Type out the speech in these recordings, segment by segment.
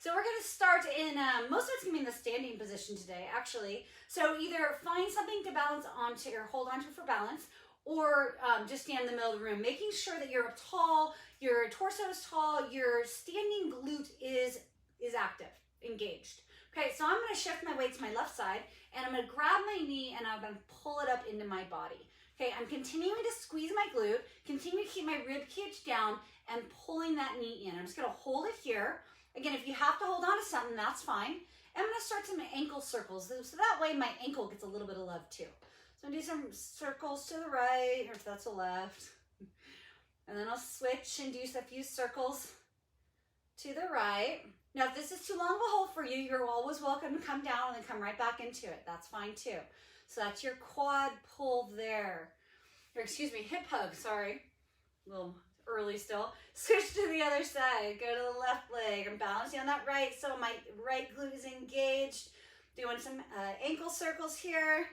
So we're gonna start in, most of it's gonna be in the standing position today, actually. So either find something to balance onto or hold onto for balance, or just stand in the middle of the room, making sure that you're tall, your torso is tall, your standing glute is active, engaged. Okay, so I'm gonna shift my weight to my left side, and I'm gonna grab my knee and I'm gonna pull it up into my body. Okay, I'm continuing to squeeze my glute, continue to keep my rib cage down, and pulling that knee in. I'm just gonna hold it here. Again, if you have to hold on to something, that's fine. I'm gonna start some ankle circles, so that way my ankle gets a little bit of love too. So I'm gonna do some circles to the right, or if that's the left. And then I'll switch and do a few circles to the right. Now, if this is too long of a hold for you, you're always welcome to come down and then come right back into it. That's fine too. So that's your quad pull there. Or excuse me, hip hug, sorry. A little early still. Switch to the other side. Go to the left leg. I'm balancing on that right, so my right glute is engaged. Doing some ankle circles here.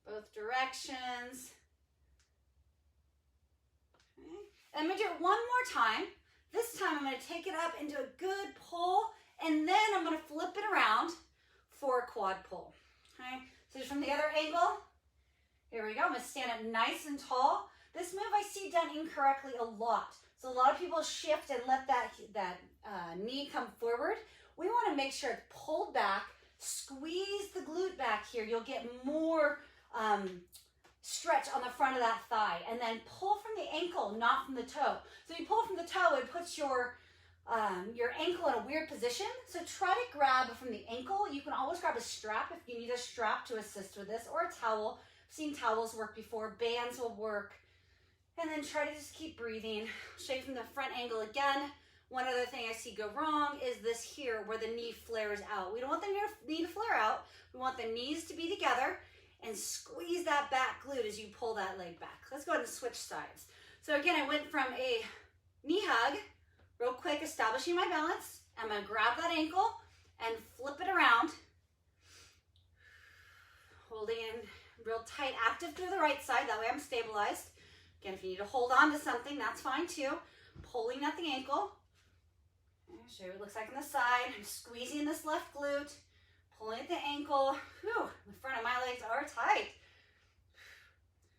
Both directions. Okay. I'm gonna do it one more time. This time I'm gonna take it up into a good pull, and then I'm gonna flip it around for a quad pull. Okay, so from the other angle, here we go. I'm gonna stand up nice and tall. This move I see done incorrectly a lot. So a lot of people shift and let that knee come forward. We wanna make sure it's pulled back, squeeze the glute back here. You'll get more stretch on the front of that thigh, and then pull from the ankle, not from the toe. So you pull from the toe, it puts your ankle in a weird position. So try to grab from the ankle. You can always grab a strap if you need a strap to assist with this, or a towel. I've seen towels work before, bands will work. And then try to just keep breathing. Show you from the front angle again. One other thing I see go wrong is this here, where the knee flares out. We don't want the knee to flare out. We want the knees to be together, and squeeze that back glute as you pull that leg back. Let's go ahead and switch sides. So again, I went from a knee hug, real quick, establishing my balance. I'm gonna grab that ankle and flip it around. Holding in real tight, active through the right side, that way I'm stabilized. Again, if you need to hold on to something, that's fine too. Pulling at the ankle. I'll show you what it looks like on the side. I'm squeezing this left glute. Pulling at the ankle. Whew, the front of my legs are tight.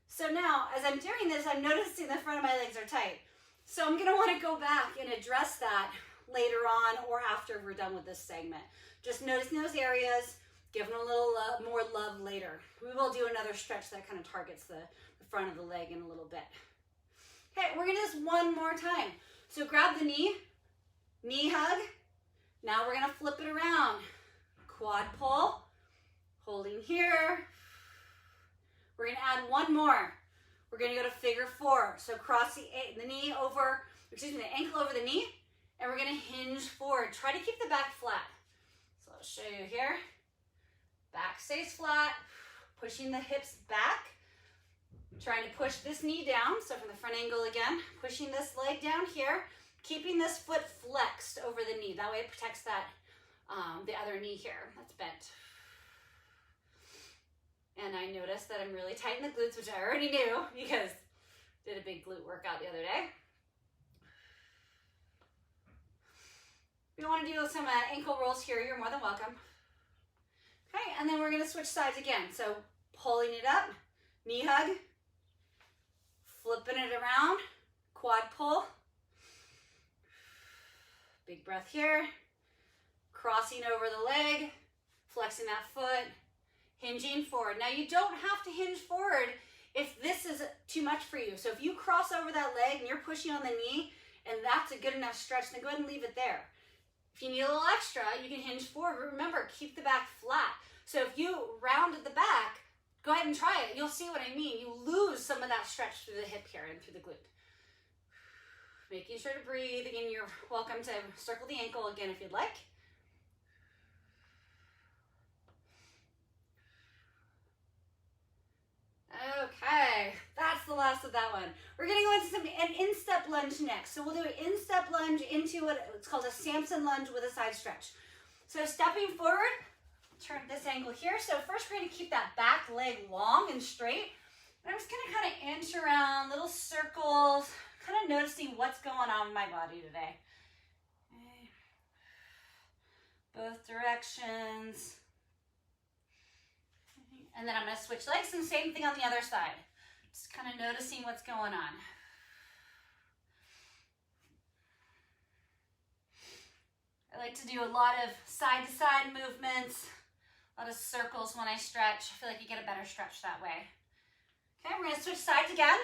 So now, as I'm doing this, I'm noticing the front of my legs are tight. So I'm gonna wanna go back and address that later on or after we're done with this segment. Just noticing those areas, give them a little more love later. We will do another stretch that kind of targets the front of the leg in a little bit. Okay, we're gonna do this one more time. So grab the knee hug. Now we're gonna flip it around. Quad pull, holding here. We're gonna add one more. We're gonna go to figure four. So cross the knee over, excuse me, the ankle over the knee, and we're gonna hinge forward. Try to keep the back flat. So I'll show you here. Back stays flat, pushing the hips back, trying to push this knee down. So from the front angle again, pushing this leg down here, keeping this foot flexed over the knee. That way it protects that the other knee here that's bent. And I noticed that I'm really tight in the glutes, which I already knew because I did a big glute workout the other day. If you want to do some ankle rolls here, you're more than welcome. Okay, and then we're going to switch sides again. So pulling it up, knee hug, flipping it around, quad pull. Big breath here. Crossing over the leg, flexing that foot, hinging forward. Now you don't have to hinge forward if this is too much for you. So if you cross over that leg and you're pushing on the knee and that's a good enough stretch, then go ahead and leave it there. If you need a little extra, you can hinge forward. Remember, keep the back flat. So if you rounded the back, go ahead and try it. You'll see what I mean. You lose some of that stretch through the hip here and through the glute. Making sure to breathe. Again, you're welcome to circle the ankle again if you'd like. Okay, that's the last of that one. We're gonna go into an instep lunge next. So we'll do an instep lunge into what's called a Sampson lunge with a side stretch. So stepping forward, turn this angle here. So first we're gonna keep that back leg long and straight. And I'm just gonna kind of inch around, little circles, kind of noticing what's going on in my body today. Both directions. And then I'm going to switch legs and same thing on the other side. Just kind of noticing what's going on. I like to do a lot of side-to-side movements, a lot of circles when I stretch. I feel like you get a better stretch that way. Okay, we're going to switch sides again.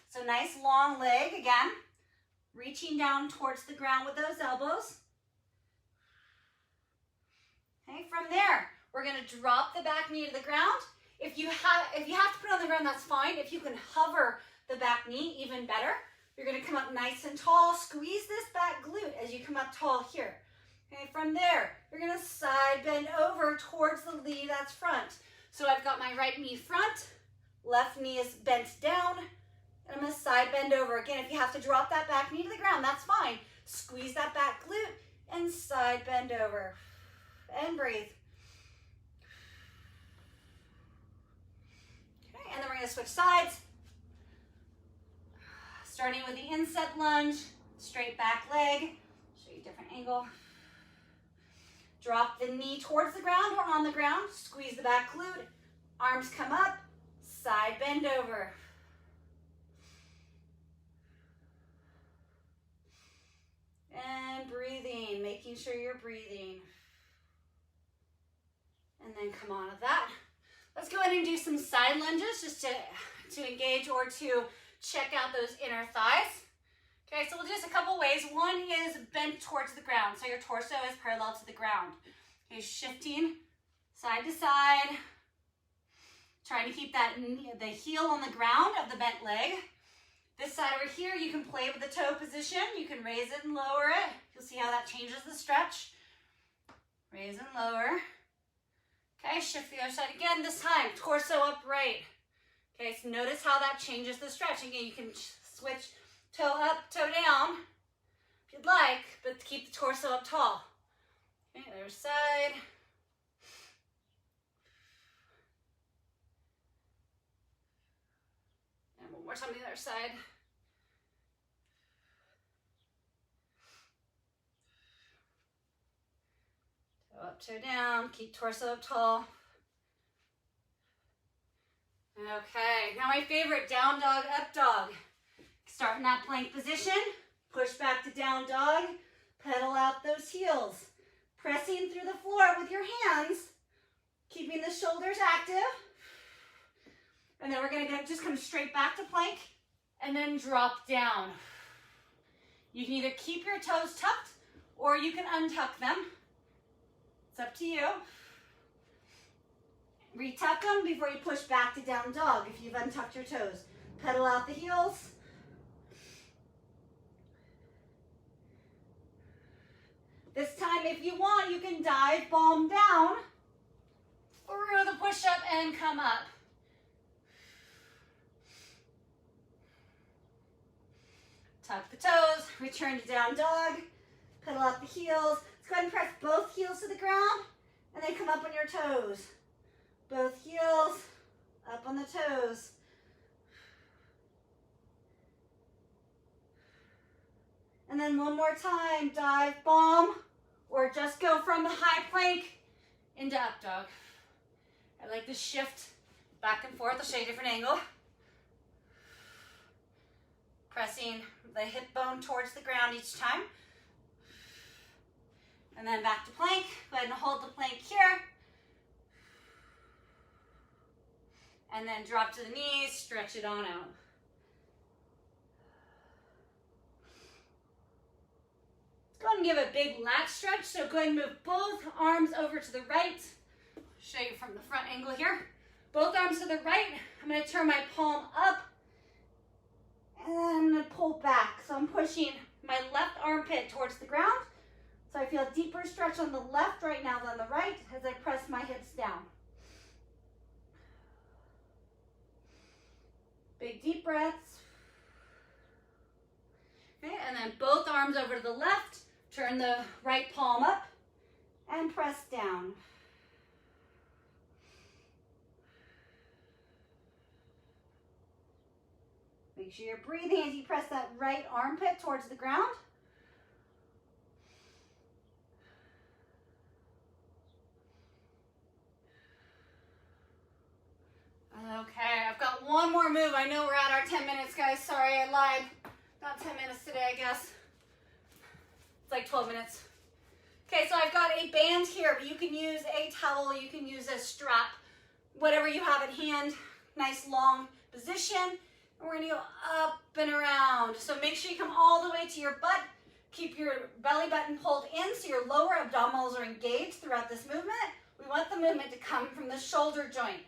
So nice long leg again, reaching down towards the ground with those elbows. Okay, from there, we're going to drop the back knee to the ground. If you have to put it on the ground, that's fine. If you can hover the back knee, even better. You're going to come up nice and tall. Squeeze this back glute as you come up tall here. Okay, from there, you're going to side bend over towards the knee that's front. So I've got my right knee front, left knee is bent down, and I'm going to side bend over. Again, if you have to drop that back knee to the ground, that's fine. Squeeze that back glute and side bend over. And breathe. Okay, and then we're going to switch sides. Starting with the instep lunge, straight back leg. Show you a different angle. Drop the knee towards the ground or on the ground. Squeeze the back glute. Arms come up. Side bend over. And breathing, making sure you're breathing. And then come on with that. Let's go ahead and do some side lunges just to engage or to check out those inner thighs. Okay, so we'll do this a couple ways. One is bent towards the ground, so your torso is parallel to the ground. Okay, shifting side to side, trying to keep the heel on the ground of the bent leg. This side over here, you can play with the toe position. You can raise it and lower it. You'll see how that changes the stretch. Raise and lower. Okay, shift the other side again. This time, torso upright. Okay, so notice how that changes the stretch. Again, you can switch toe up, toe down, if you'd like, but keep the torso up tall. Okay, other side. And one more time the other side. Toe up, toe down, keep torso up tall. Okay, now my favorite, down dog, up dog. Start in that plank position, push back to down dog, pedal out those heels. Pressing through the floor with your hands, keeping the shoulders active. And then we're gonna just come straight back to plank and then drop down. You can either keep your toes tucked or you can untuck them. It's up to you. Retuck them before you push back to down dog if you've untucked your toes. Pedal out the heels. This time, if you want, you can dive palm down through the push-up and come up. Tuck the toes, return to down dog, pedal out the heels. Let's go ahead and press both heels to the ground and then come up on your toes. Both heels up on the toes. And then one more time, dive bomb, or just go from the high plank into up dog. I like to shift back and forth. I'll show you a different angle. Pressing the hip bone towards the ground each time. And then back to plank. Go ahead and hold the plank here. And then drop to the knees, stretch it on out. Go ahead and give a big lat stretch. So go ahead and move both arms over to the right. Show you from the front angle here. Both arms to the right. I'm going to turn my palm up. And then I'm going to pull back. So I'm pushing my left armpit towards the ground. So I feel a deeper stretch on the left right now than the right as I press my hips down. Big deep breaths. Okay, and then both arms over to the left. Turn the right palm up and press down. Make sure you're breathing as you press that right armpit towards the ground. one more move. I know we're at our 10 minutes, guys. Sorry, I lied. Not 10 minutes today, I guess. It's like 12 minutes. Okay, so I've got a band here, but you can use a towel, you can use a strap, whatever you have at hand. Nice long position. And we're gonna go up and around. So make sure you come all the way to your butt. Keep your belly button pulled in so your lower abdominals are engaged throughout this movement. We want the movement to come from the shoulder joint.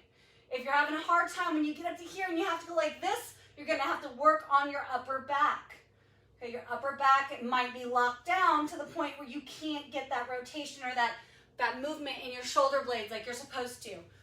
If you're having a hard time when you get up to here and you have to go like this, you're gonna have to work on your upper back. Okay, your upper back, it might be locked down to the point where you can't get that rotation or that movement in your shoulder blades like you're supposed to.